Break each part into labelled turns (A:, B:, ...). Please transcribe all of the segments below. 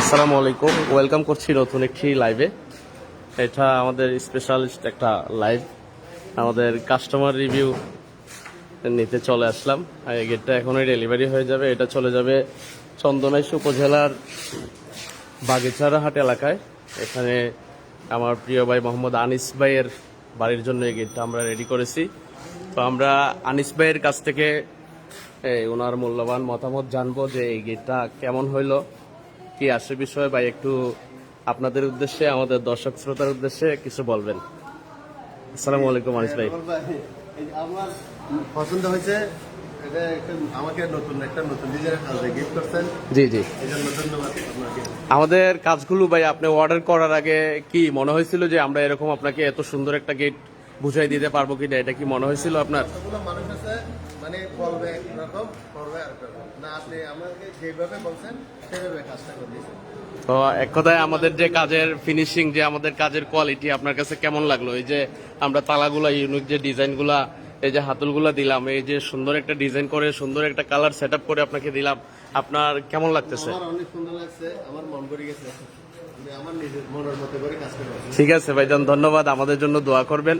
A: আসসালামু আলাইকুম, ওয়েলকাম করছি নতুন একটি লাইভে। এটা আমাদের স্পেশালিস্ট একটা লাইভ, আমাদের কাস্টমার রিভিউ নিতে চলে আসলাম। এই গেটটা এখনই ডেলিভারি হয়ে যাবে। এটা চলে যাবে চন্দনাইশ উপজেলার বাগেচারাহাট এলাকায়। এখানে আমার প্রিয় ভাই মোহাম্মদ আনিস ভাইয়ের বাড়ির জন্য এই গেটটা আমরা রেডি করেছি। তো আমরা আনিস ভাইয়ের কাছ থেকে ওনার মূল্যবান মতামত জানবো যে এই গেটটা কেমন হইলো, কি আসে বিষয়। ভাই একটু আপনাদের উদ্দেশ্যে, আমাদের দর্শক শ্রোতার উদ্দেশ্যে কিছু বলবেন। আসসালামু আলাইকুম আনিস ভাই।
B: আমার পছন্দ হয়েছে, এটা আমাকে নতুন ডিজাইনের কাজ গিফট করছেন।
A: জি জি,
B: এই জন্য ধন্যবাদ আপনাকে।
A: আমাদের কাজগুলো ভাই আপনি অর্ডার করার আগে কি মনে হয়েছিল যে আমরা এরকম আপনাকে এত সুন্দর একটা গেট বুঝাই দিতে পারবো কিনা, এটা কি মনে হয়েছিল আপনার?
B: কতগুলো মানুষ আছে মানে বলবে একরকম, করবে আরেকরকম। না, আপনি আমাকে যেভাবে বলছেন সেভাবে কাজটা করে দিয়েছেন।
A: তো এক কথায় আমাদের যে কাজের ফিনিশিং, যে আমাদের কাজের কোয়ালিটি আপনার কাছে কেমন লাগলো? এই যে আমরা তালাগুলা ইউনিক যে ডিজাইনগুলা, এই যে হাতলগুলা দিলাম, এই যে সুন্দর একটা ডিজাইন করে সুন্দর একটা কালার সেট আপ করে আপনাকে দিলাম, আপনার কেমন লাগতেছে?
B: আমার অনেক সুন্দর লাগছে, আমার মন ভরে গেছে। আমার নিজের মনের মতো করে কাজ করে।
A: ঠিক আছে ভাইজান, ধন্যবাদ। আমাদের জন্য দোয়া করবেন।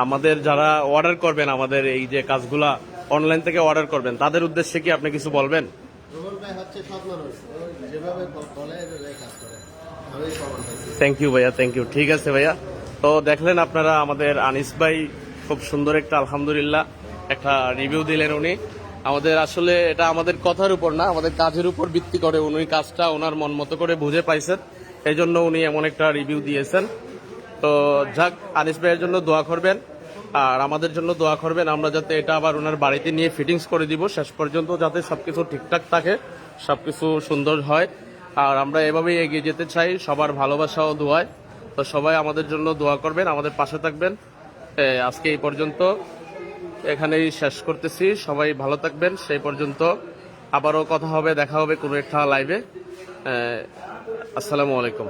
A: আমাদের যারা অর্ডার করবেন, আমাদের এই যে কাজগুলা অনলাইন থেকে অর্ডার করবেন, তাদের উদ্দেশ্যে কি আপনি কিছু বলবেন?
B: রুবেল ভাই হচ্ছে সৎ মানুষ, যেভাবে বলে এভাবে কাজ করে। আমি প্রমাণ পাইছি।
A: থ্যাংক ইউ ভাইয়া, থ্যাংক ইউ। ঠিক আছে ভাইয়া। তো দেখলেন আপনারা, আমাদের আনিস ভাই খুব সুন্দর একটা আলহামদুলিল্লাহ একটা রিভিউ দিলেন উনি। আমাদের আসলে এটা আমাদের কথার উপর না, আমাদের কাজের উপর ভিত্তি করে উনি কাজটা ওনার মন মতো করে বুঝে পাইছেন, এই জন্য উনি এমন একটা রিভিউ দিয়েছেন। তো যাক, আনিস ভাইয়ের জন্য দোয়া করবেন আর আমাদের জন্য দোয়া করবেন, আমরা যাতে এটা আবার ওনার বাড়িতে নিয়ে ফিটিংস করে দিব, শেষ পর্যন্ত যাতে সবকিছু ঠিকঠাক থাকে, সবকিছু সুন্দর হয়। আর আমরা এভাবেই এগিয়ে যেতে চাই, সবার ভালোবাসা ও দোয়ায়। তো সবাই আমাদের জন্য দোয়া করবেন, আমাদের পাশে থাকবেন। আজকে এই পর্যন্ত এখানেই শেষ করতেছি। সবাই ভালো থাকবেন, সেই পর্যন্ত আবারও কথা হবে, দেখা হবে কোনো একটা লাইভে। আসসালামু আলাইকুম।